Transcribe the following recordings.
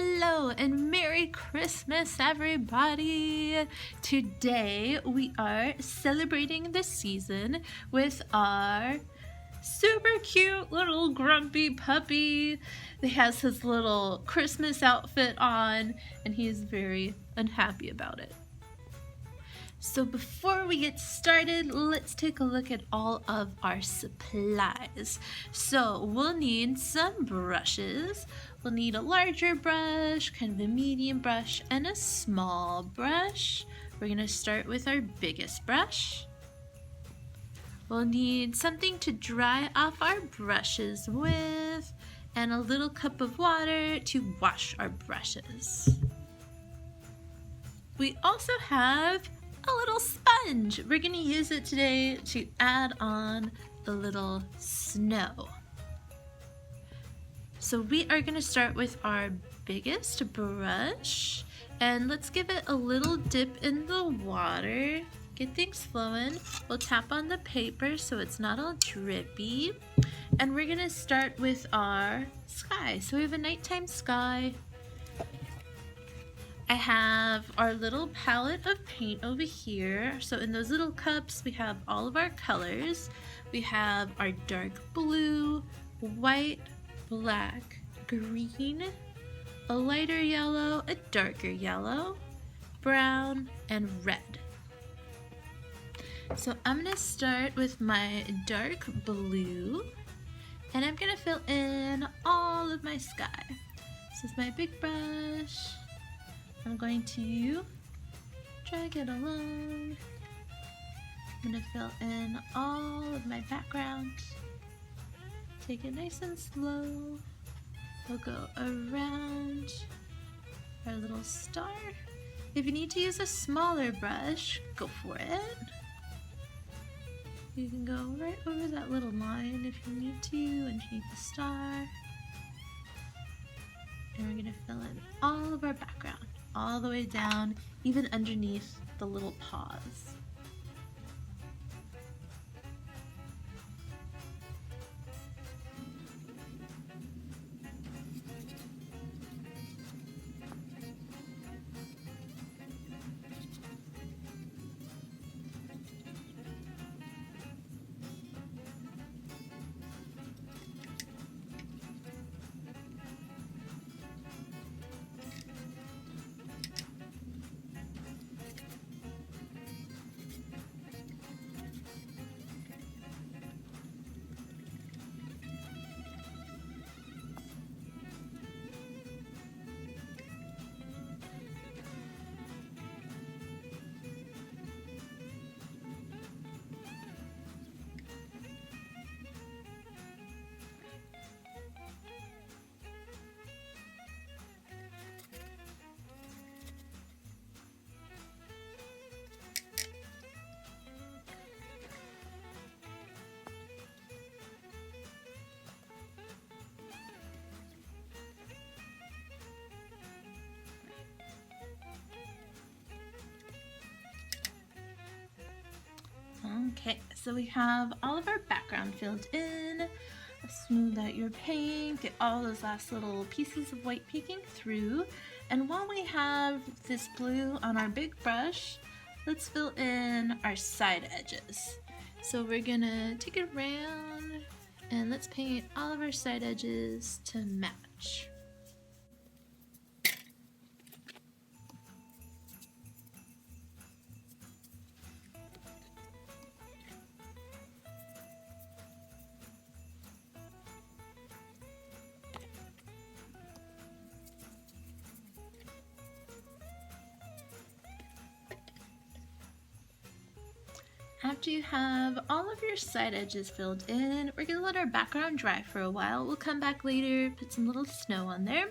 Hello and Merry Christmas, everybody! Today we are celebrating the season with our super cute little grumpy puppy. He has his little Christmas outfit on and he is very unhappy about it. So before we get started, let's take a look at all of our supplies. So we'll need some brushes. We'll need a larger brush, kind of a medium brush, and a small brush. We're going to start with our biggest brush. We'll need something to dry off our brushes with, and a little cup of water to wash our brushes. We also have a little sponge. We're going to use it today to add on a little snow. So we are going to start with our biggest brush, and let's give it a little dip in the water. Get things flowing. We'll tap on the paper so it's not all drippy. And we're going to start with our sky. So we have a nighttime sky. I have our little palette of paint over here. So in those little cups, we have all of our colors. We have our dark blue, white, black, green, a lighter yellow, a darker yellow, brown, and red. So I'm going to start with my dark blue, and I'm going to fill in all of my sky. This is my big brush. I'm going to drag it along. I'm going to fill in all of my background. Take it nice and slow. We'll go around our little star. If you need to use a smaller brush, go for it. You can go right over that little line if you need to, underneath the star. And we're going to fill in all of our background, all the way down, even underneath the little paws. Okay, so we have all of our background filled in. Smooth out your paint, get all those last little pieces of white peeking through. And while we have this blue on our big brush, let's fill in our side edges. So we're gonna take it around and let's paint all of our side edges to match. After you have all of your side edges filled in, we're going to let our background dry for a while. We'll come back later, put some little snow on there.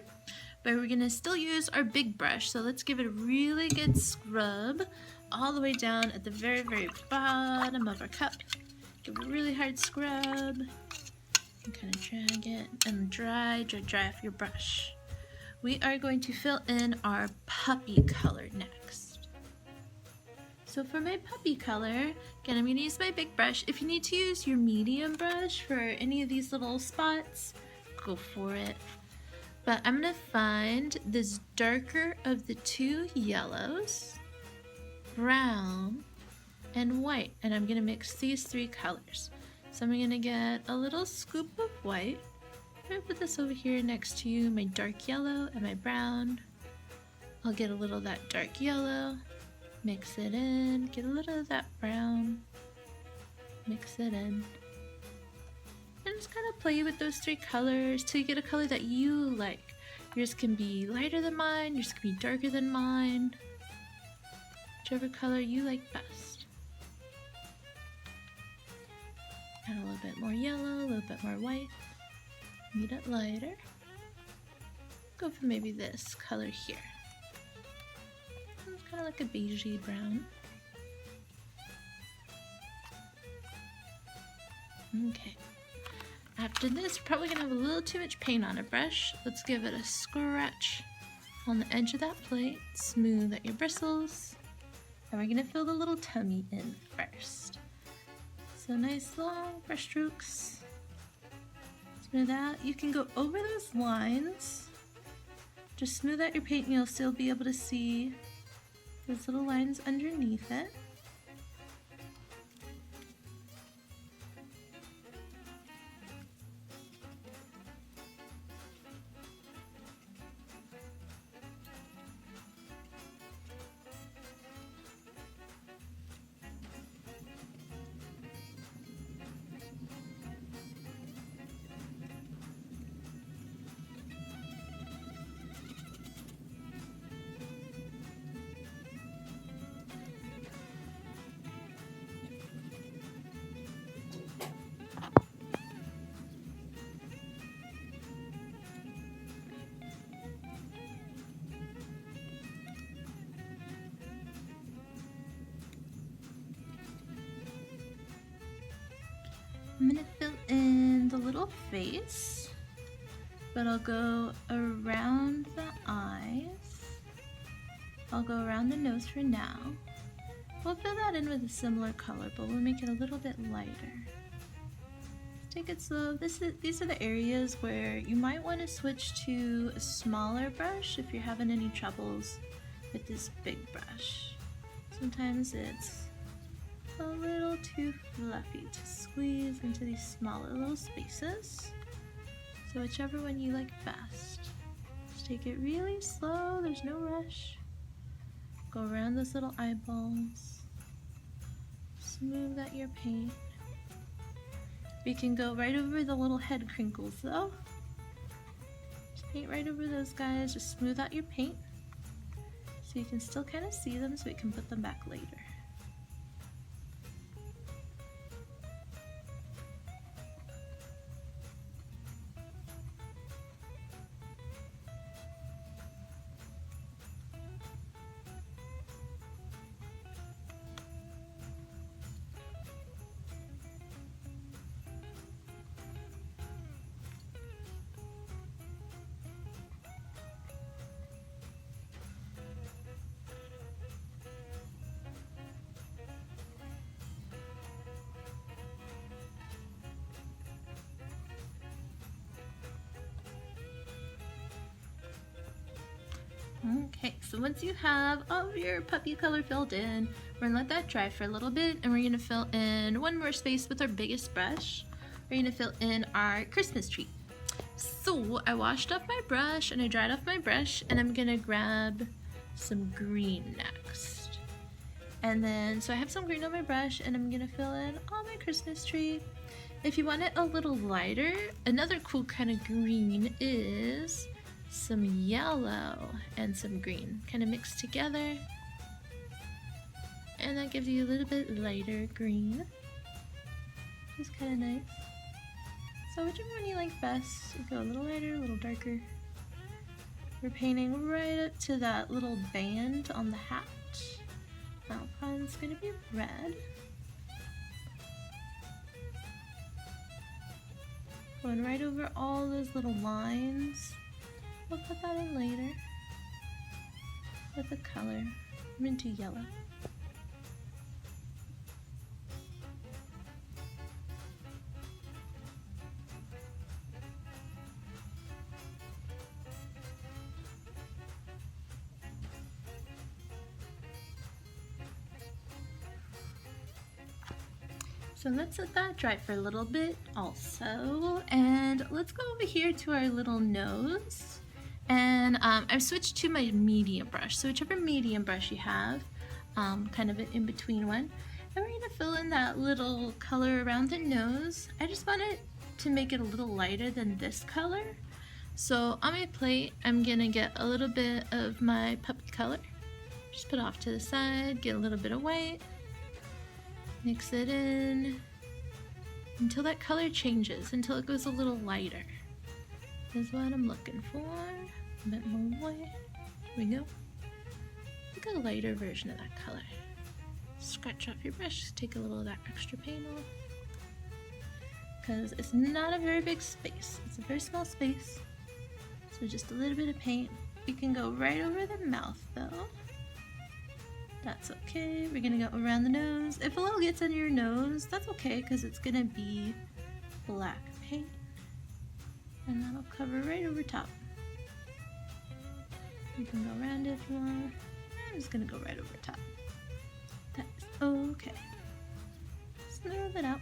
But we're going to still use our big brush, so let's give it a really good scrub all the way down at the very, very bottom of our cup. Give it a really hard scrub. And kind of drag it and dry off your brush. We are going to fill in our puppy color next. So for my puppy color, again, I'm going to use my big brush. If you need to use your medium brush for any of these little spots, go for it. But I'm gonna find this darker of the two yellows, brown, and white, and I'm gonna mix these three colors. So I'm gonna get a little scoop of white. I'm gonna put this over here next to my dark yellow and my brown. I'll get a little of that dark yellow, mix it in, get a little of that brown, mix it in. And just kind of play with those three colors till you get a color that you like. Yours can be lighter than mine, yours can be darker than mine. Whichever color you like best. Add a little bit more yellow, a little bit more white. Need it lighter. Go for maybe this color here. It's kind of like a beigey brown. Okay. After this, we're probably gonna have a little too much paint on a brush. Let's give it a scratch on the edge of that plate. Smooth out your bristles. And we're gonna fill the little tummy in first. So nice long brush strokes. Smooth out. You can go over those lines. Just smooth out your paint and you'll still be able to see those little lines underneath it. I'm gonna fill in the little face, but I'll go around the eyes. I'll go around the nose for now. We'll fill that in with a similar color, but we'll make it a little bit lighter. Take it slow. These are the areas where you might want to switch to a smaller brush if you're having any troubles with this big brush. Sometimes it's a little too fluffy to squeeze into these smaller little spaces. So whichever one you like best. Just take it really slow, there's no rush. Go around those little eyeballs. Smooth out your paint. We can go right over the little head crinkles though. Just paint right over those guys, just smooth out your paint. So you can still kind of see them so we can put them back later. Okay, so once you have all of your puppy color filled in, we're gonna let that dry for a little bit and we're gonna fill in one more space with our biggest brush. We're gonna fill in our Christmas tree. So I washed off my brush and I dried off my brush and I'm gonna grab some green next. And then, so I have some green on my brush and I'm gonna fill in all my Christmas tree. If you want it a little lighter, another cool kind of green is some yellow and some green kind of mixed together, and that gives you a little bit lighter green. It's kind of nice. So whichever one you like best, you go a little lighter, a little darker. We're painting right up to that little band on the hat. That one's going to be red. Going right over all those little lines. We'll put that in later with the color. I'm into yellow. So let's let that dry for a little bit also. And let's go over here to our little nose. And I've switched to my medium brush. So whichever medium brush you have, kind of an in-between one. And we're gonna fill in that little color around the nose. I just want it to make it a little lighter than this color. So on my plate, I'm gonna get a little bit of my puppy color. Just put it off to the side, get a little bit of white. Mix it in until that color changes, until it goes a little lighter. Is what I'm looking for. A bit more white. Here we go. Look at a lighter version of that color. Scratch off your brush, take a little of that extra paint off. Because it's not a very big space. It's a very small space. So just a little bit of paint. You can go right over the mouth though. That's okay. We're gonna go around the nose. If a little gets under your nose, that's okay because it's gonna be black paint. And that'll cover right over top. You can go around it if you want. I'm just gonna go right over top. That's okay. Smooth it out.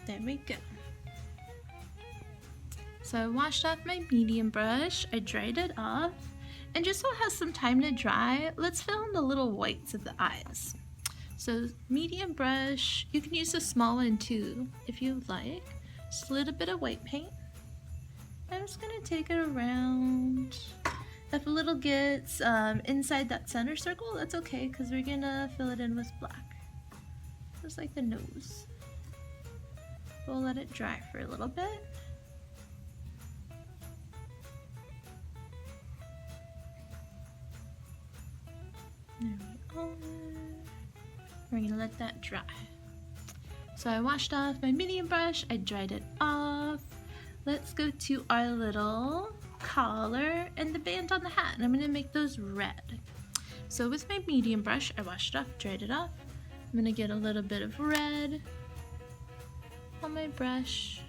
There we go. So I washed off my medium brush. I dried it off. And just so it has some time to dry, let's fill in the little whites of the eyes. So medium brush, you can use a small one too if you like. Just a little bit of white paint. I'm just gonna take it around. If a little gets inside that center circle, that's okay because we're gonna fill it in with black. Just like the nose. We'll let it dry for a little bit. There we are. We're gonna let that dry. So I washed off my medium brush, I dried it off. Let's go to our little collar and the band on the hat, and I'm gonna make those red. So with my medium brush, I washed it off, dried it off. I'm gonna get a little bit of red on my brush.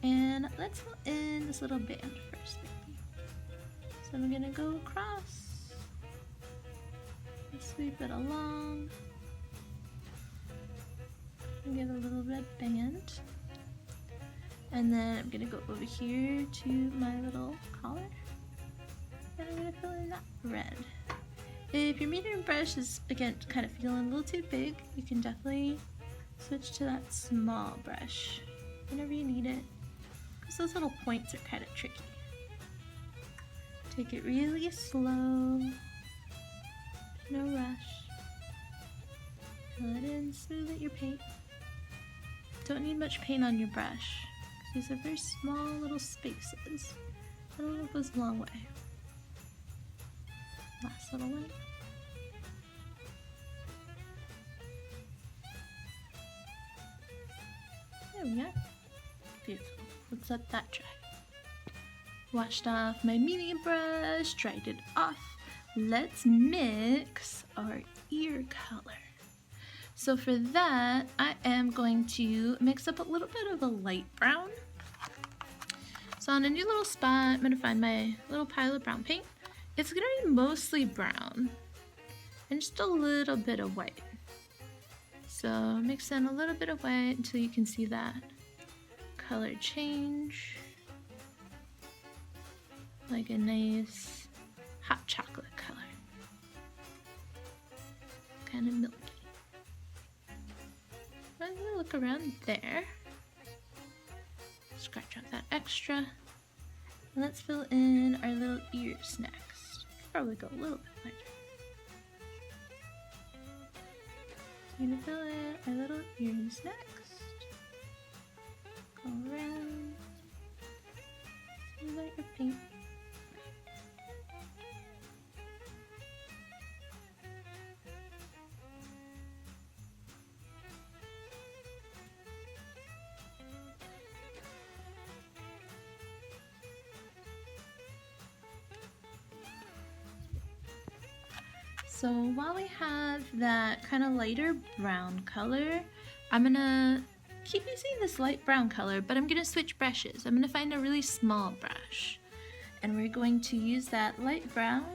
And let's fill in this little band first, maybe. So I'm gonna go across. Sweep it along and get a little red band, and then I'm gonna go over here to my little collar and I'm gonna fill in that red. If your medium brush is again kind of feeling a little too big, you can definitely switch to that small brush whenever you need it, because those little points are kind of tricky. Take it really slow. No rush. Fill it in, smooth out your paint. Don't need much paint on your brush, because these are very small little spaces. That little goes a long way. Last little one. There we go. Beautiful. Let's let that dry. Washed off my medium brush, dried it off. Let's mix our ear color. So for that, I am going to mix up a little bit of a light brown. So on a new little spot, I'm going to find my little pile of brown paint. It's going to be mostly brown and just a little bit of white. So mix in a little bit of white until you can see that color change. Like a nice hot chocolate color. Kind of milky. I'm gonna look around there. Scratch off that extra. And let's fill in our little ears next. Probably go a little bit lighter. I'm gonna fill in our little ears next. Go around. Light your paint. So while we have that kind of lighter brown color, I'm gonna keep using this light brown color, but I'm gonna switch brushes. I'm gonna find a really small brush, and we're going to use that light brown,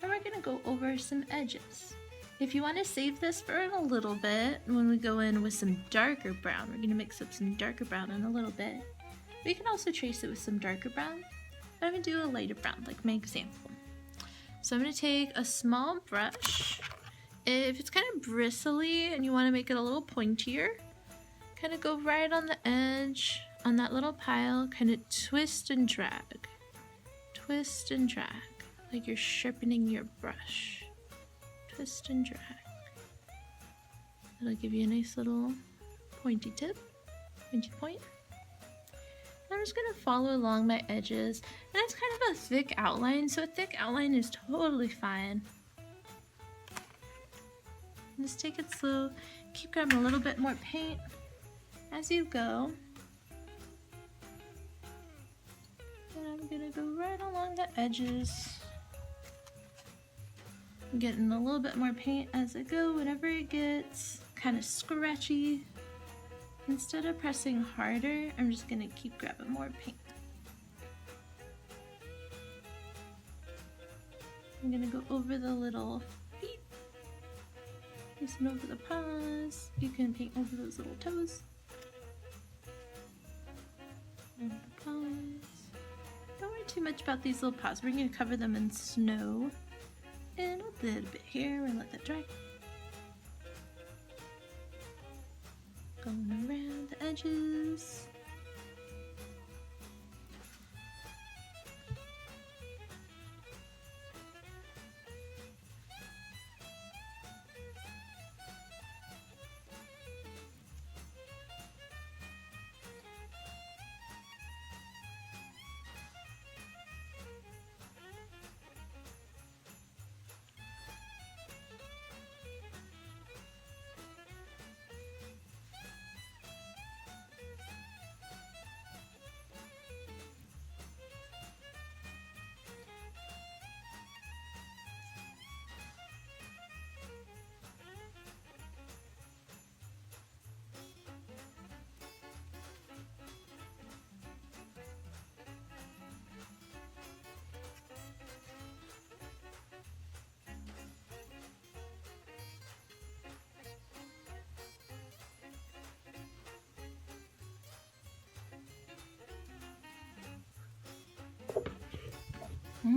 and we're gonna go over some edges. If you want to save this for a little bit, when we go in with some darker brown, we're going to mix up some darker brown in a little bit. We can also trace it with some darker brown, but I'm going to do a lighter brown like my example. So I'm going to take a small brush. If it's kind of bristly and you want to make it a little pointier, kind of go right on the edge on that little pile, kind of twist and drag. Twist and drag, like you're sharpening your brush. Twist and drag. That'll give you a nice little pointy tip, pointy point. And I'm just gonna follow along my edges, and it's kind of a thick outline, so a thick outline is totally fine. And just take it slow, keep grabbing a little bit more paint as you go. And I'm gonna go right along the edges. I'm getting a little bit more paint as I go. Whenever it gets kind of scratchy, instead of pressing harder, I'm just gonna keep grabbing more paint. I'm gonna go over the little feet, tracing over the paws. You can paint over those little toes. And the paws. Don't worry too much about these little paws. We're gonna cover them in snow. And a little bit here, and let that dry. Going around the edges.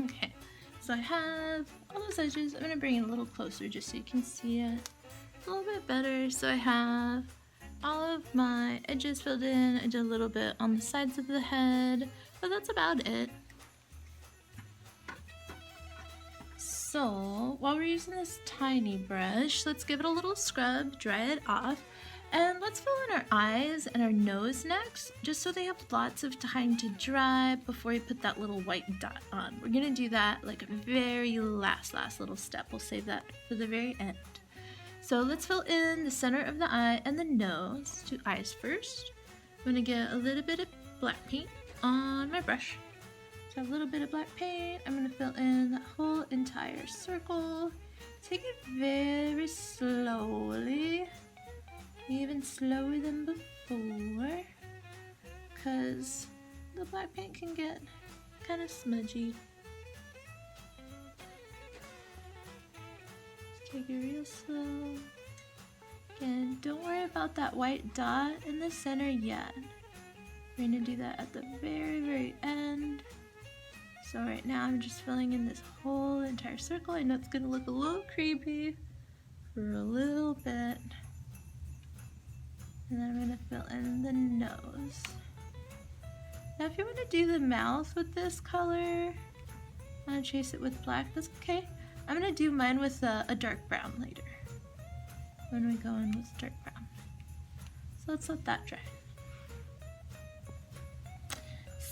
Okay, so I have all those edges. I'm going to bring it a little closer just so you can see it a little bit better. So I have all of my edges filled in. I did a little bit on the sides of the head, but that's about it. So while we're using this tiny brush, let's give it a little scrub, dry it off. And let's fill in our eyes and our nose next, just so they have lots of time to dry before we put that little white dot on. We're gonna do that like a very last little step. We'll save that for the very end. So let's fill in the center of the eye and the nose. Do eyes first. I'm gonna get a little bit of black paint on my brush. So a little bit of black paint. I'm gonna fill in that whole entire circle. Take it very slowly. Even slower than before, because the black paint can get kind of smudgy. Just take it real slow. Again, don't worry about that white dot in the center yet. We're going to do that at the very end. So right now I'm just filling in this whole entire circle. I know it's going to look a little creepy for a little bit. And then I'm going to fill in the nose. Now if you want to do the mouth with this color, I'm going to chase it with black, that's okay. I'm going to do mine with a dark brown later, when we go in with dark brown. So let's let that dry.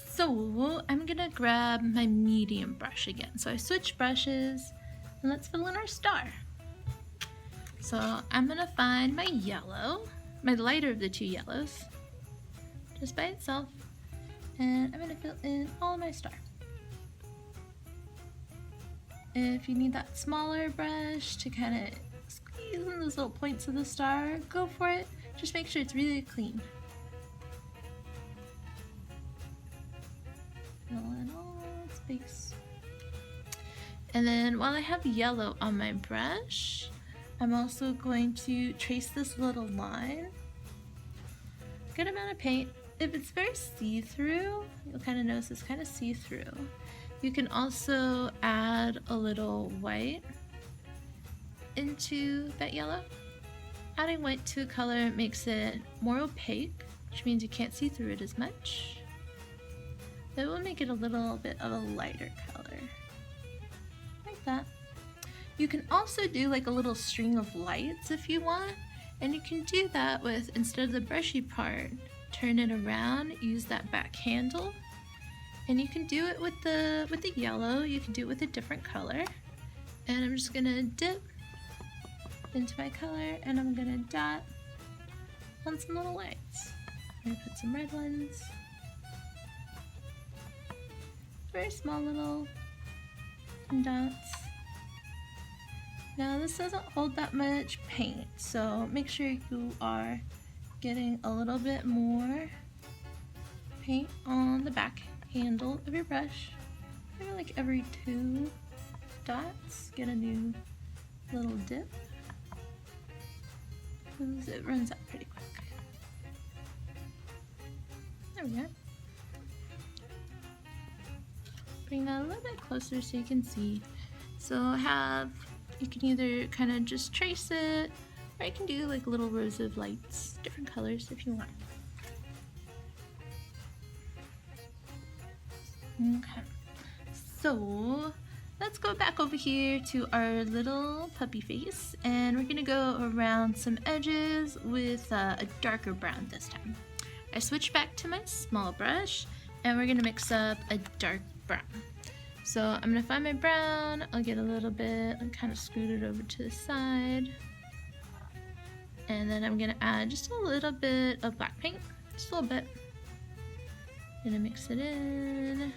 So I'm going to grab my medium brush again. So I switched brushes, and let's fill in our star. So I'm going to find my yellow, my lighter of the two yellows, just by itself, and I'm going to fill in all of my star. If you need that smaller brush to kind of squeeze in those little points of the star, go for it. Just make sure it's really clean. Fill in all its space. And then while I have yellow on my brush, I'm also going to trace this little line. Good amount of paint. If it's very see-through, you'll kind of notice it's kind of see-through. You can also add a little white into that yellow. Adding white to a color makes it more opaque, which means you can't see through it as much. It will make it a little bit of a lighter color, like that. You can also do like a little string of lights if you want, and you can do that with, instead of the brushy part, turn it around, use that back handle, and you can do it with the yellow. You can do it with a different color, and I'm just gonna dip into my color and I'm gonna dot on some little lights. I'm gonna put some red ones, very small little dots. Now this doesn't hold that much paint, so make sure you are getting a little bit more paint on the back handle of your brush. Maybe like every 2 dots, get a new little dip, because it runs out pretty quick. There we go. Bring that a little bit closer so you can see. So you can either kind of just trace it, or you can do like little rows of lights, different colors if you want. Okay, so let's go back over here to our little puppy face, and we're gonna go around some edges with a darker brown this time. I switched back to my small brush, and we're gonna mix up a dark brown. So I'm gonna find my brown, I'll get a little bit and kind of scoot it over to the side. And then I'm gonna add just a little bit of black paint, just a little bit. Gonna mix it in.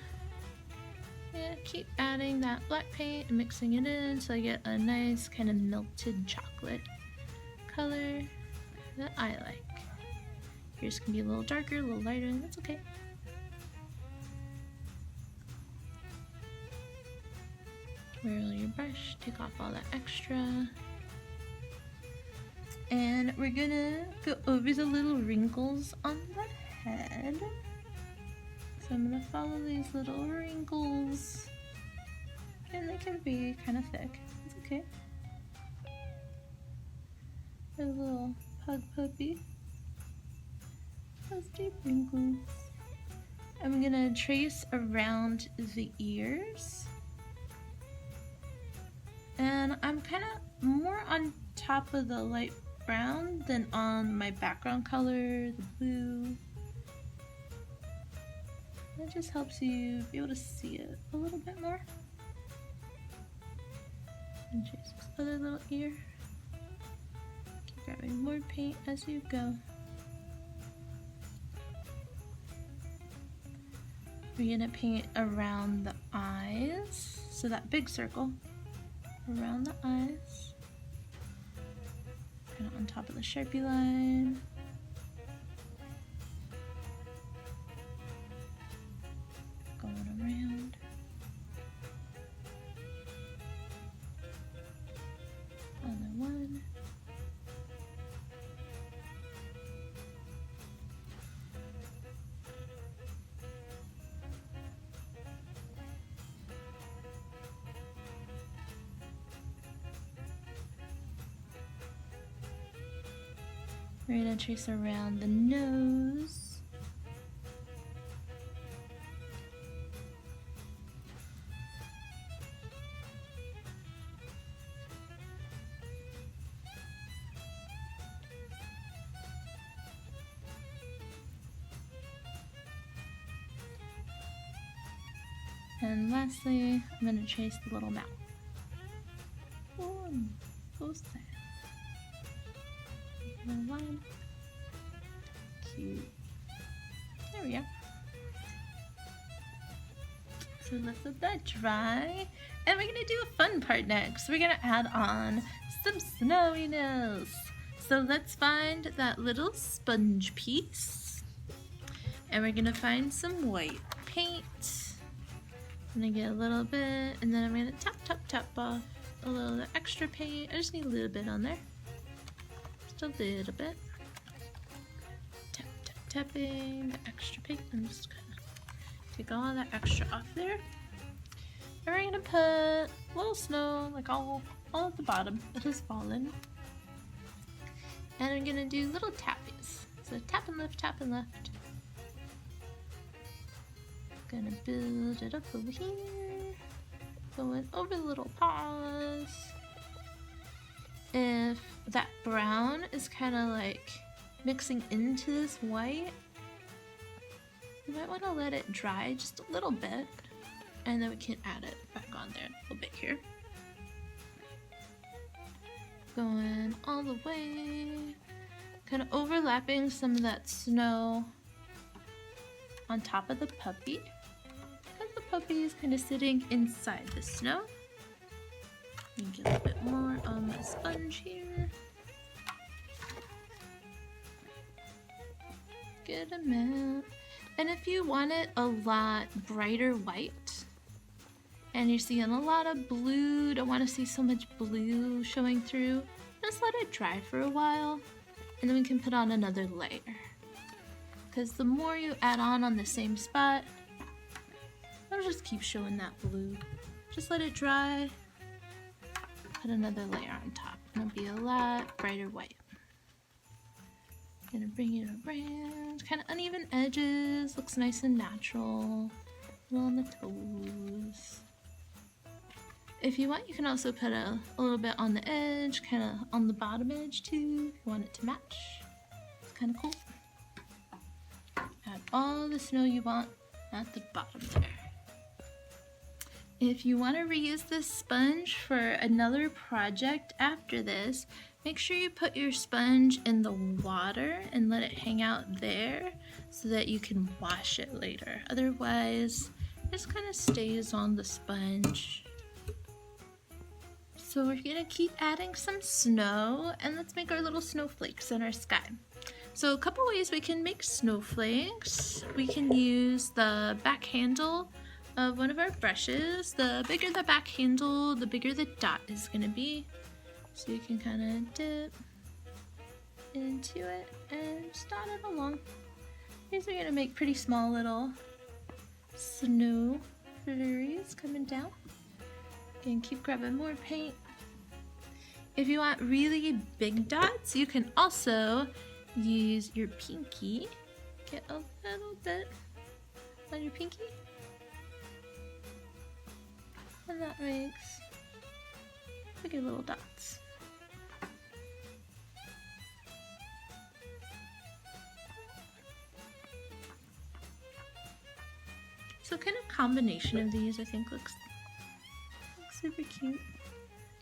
Yeah, keep adding that black paint and mixing it in so I get a nice kind of melted chocolate color that I like. Yours can be a little darker, a little lighter, and that's okay. Swirl your brush, take off all that extra. And we're gonna go over the little wrinkles on the head. So I'm gonna follow these little wrinkles. And they can be kind of thick. It's okay. A little pug puppy. Those deep wrinkles. I'm gonna trace around the ears. And I'm kind of more on top of the light brown than on my background color, the blue. That just helps you be able to see it a little bit more. And trace this other little ear. Keep grabbing more paint as you go. We're gonna paint around the eyes, so that big circle around the eyes, kind of on top of the Sharpie line. Going around. Other one. We're going to trace around the nose. And lastly, I'm going to trace the little mouth. One, both sides. One. Cute. There we go. So let's let that dry. And we're gonna do a fun part next. We're gonna add on some snowiness. So let's find that little sponge piece. And we're gonna find some white paint. I'm gonna get a little bit, and then I'm gonna tap off a little extra paint. I just need a little bit on there. Just a little bit. Tap, tap, tapping the extra paint. I'm just gonna take all that extra off there. And we're gonna put a little snow, like all at the bottom. It has fallen. And I'm gonna do little tappies. So tap and lift, tap and lift. Gonna build it up over here. Going over the little paws. If that brown is kind of like mixing into this white, you might want to let it dry just a little bit, and then we can add it back on there a little bit here. Going all the way, kind of overlapping some of that snow on top of the puppy. And the puppy is kind of sitting inside the snow. Get a little bit more on my sponge here. Good amount. And if you want it a lot brighter white, and you're seeing a lot of blue, don't want to see so much blue showing through, just let it dry for a while, and then we can put on another layer. Because the more you add on the same spot, it'll just keep showing that blue. Just let it dry, put another layer on top, and it'll be a lot brighter white. Gonna bring it around, kind of uneven edges, looks nice and natural, a little on the toes. If you want, you can also put a little bit on the edge, kind of on the bottom edge too, if you want it to match. It's kind of cool. Add all the snow you want at the bottom there. If you want to reuse this sponge for another project after this, make sure you put your sponge in the water and let it hang out there so that you can wash it later. Otherwise, it just kind of stays on the sponge. So we're gonna keep adding some snow, and let's make our little snowflakes in our sky. So a couple ways we can make snowflakes. We can use the back handle of one of our brushes. The bigger the back handle, the bigger the dot is gonna be. So you can kind of dip into it and just dot it along. These are gonna make pretty small little snow flurries coming down. And keep grabbing more paint. If you want really big dots, you can also use your pinky. Get a little bit on your pinky. And that makes bigger little dots. So kind of combination of these I think looks super cute.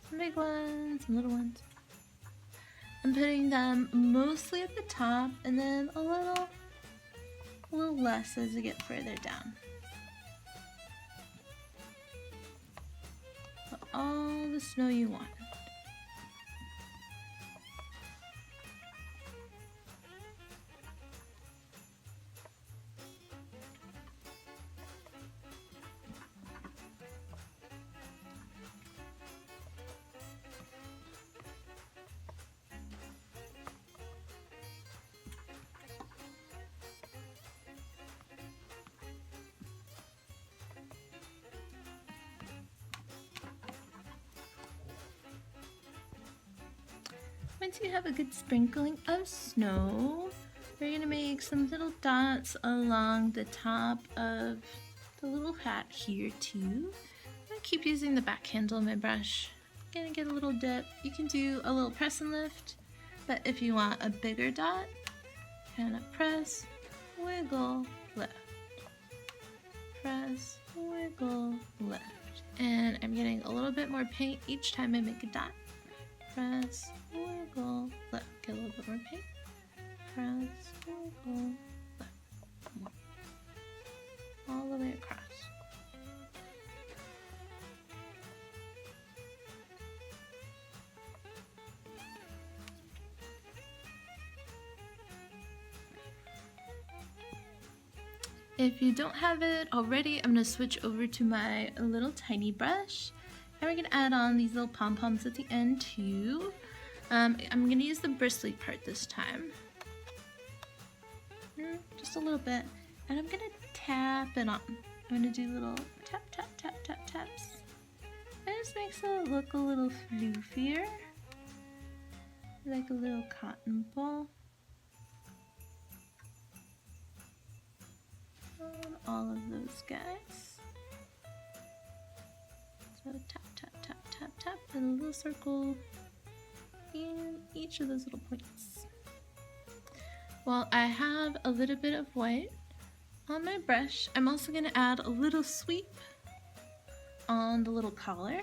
Some big ones, some little ones. I'm putting them mostly at the top and then a little less as we get further down. Put all the snow you want. Once you have a good sprinkling of snow, we're going to make some little dots along the top of the little hat here too. I'm going to keep using the back handle of my brush. I'm going to get a little dip. You can do a little press and lift, but if you want a bigger dot, kind of press, wiggle, lift. Press, wiggle, lift. And I'm getting a little bit more paint each time I make a dot. Press, wiggle, lift. Get a little bit more paint. Press, wiggle, lift. More. All the way across. If you don't have it already, I'm going to switch over to my little tiny brush. And we're gonna add on these little pom-poms at the end too. I'm gonna use the bristly part this time. Just a little bit. And I'm gonna tap it on. I'm gonna do little tap, tap, tap, tap, taps. And this makes it look a little floofier. Like a little cotton ball. On all of those guys. So tap, tap, tap, tap, tap, and a little circle in each of those little points. Well, I have a little bit of white on my brush. I'm also going to add a little sweep on the little collar.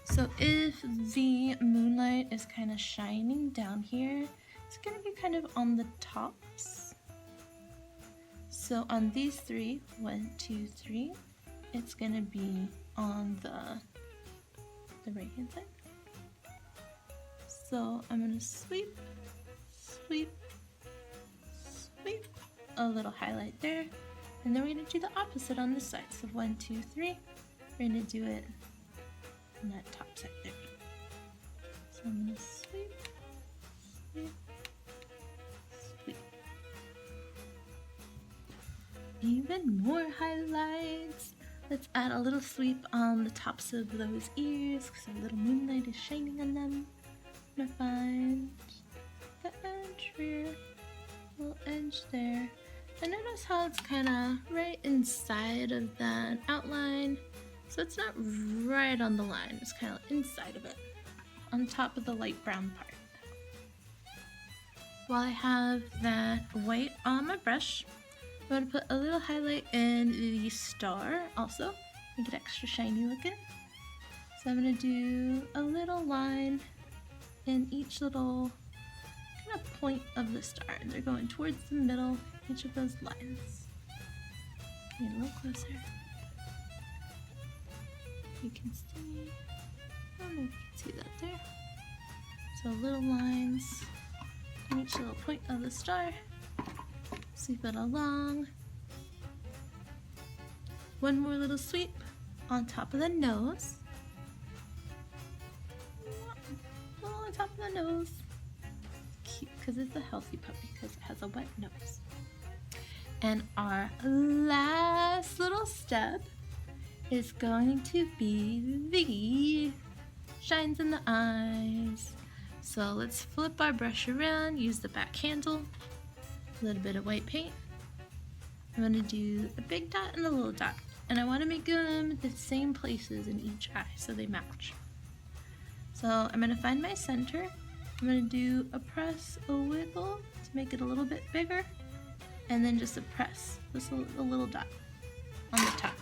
So if the moonlight is kind of shining down here, it's going to be kind of on the tops. So on these three, 1, 2, 3, it's going to be on the right hand side. So I'm going to sweep, sweep, sweep, a little highlight there, and then we're going to do the opposite on this side. So 1, 2, 3, we're going to do it on that top side there. So I'm going to sweep, sweep, sweep. Even more highlights. Let's add a little sweep on the tops of those ears because a little moonlight is shining on them. I'm gonna find the edge here, little edge there. And notice how it's kind of right inside of that outline. So it's not right on the line, it's kind of inside of it, on top of the light brown part. While I have that white on my brush, I'm going to put a little highlight in the star also, make it extra shiny looking. So I'm going to do a little line in each little kind of point of the star. They're going towards the middle, each of those lines. Get a little closer. You can see, I don't know if you can see that there. So little lines in each little point of the star. Sweep it along. One more little sweep on top of the nose. On top of the nose. Cute, because it's a healthy puppy because it has a wet nose. And our last little step is going to be the shines in the eyes. So let's flip our brush around, use the back handle. A little bit of white paint. I'm going to do a big dot and a little dot, and I want to make them the same places in each eye so they match. So I'm going to find my center. I'm going to do a press, a wiggle to make it a little bit bigger, and then just a press, just a little dot on the top.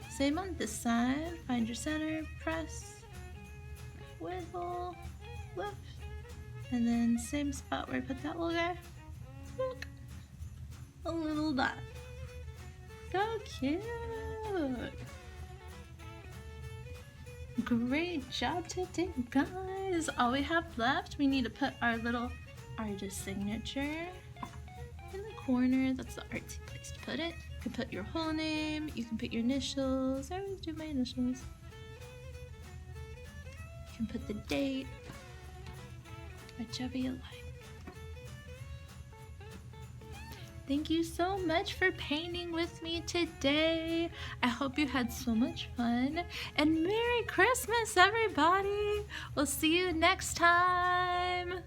Same on this side. Find your center, press, wiggle, lift. And then same spot where I put that little guy, look, a little dot. So cute. Great job today, guys. All we have left, we need to put our little artist signature in the corner. That's the artsy place to put it. You can put your whole name, you can put your initials. I always do my initials. You can put the date. Whichever you like. Thank you so much for painting with me today. I hope you had so much fun. And Merry Christmas, everybody. We'll see you next time.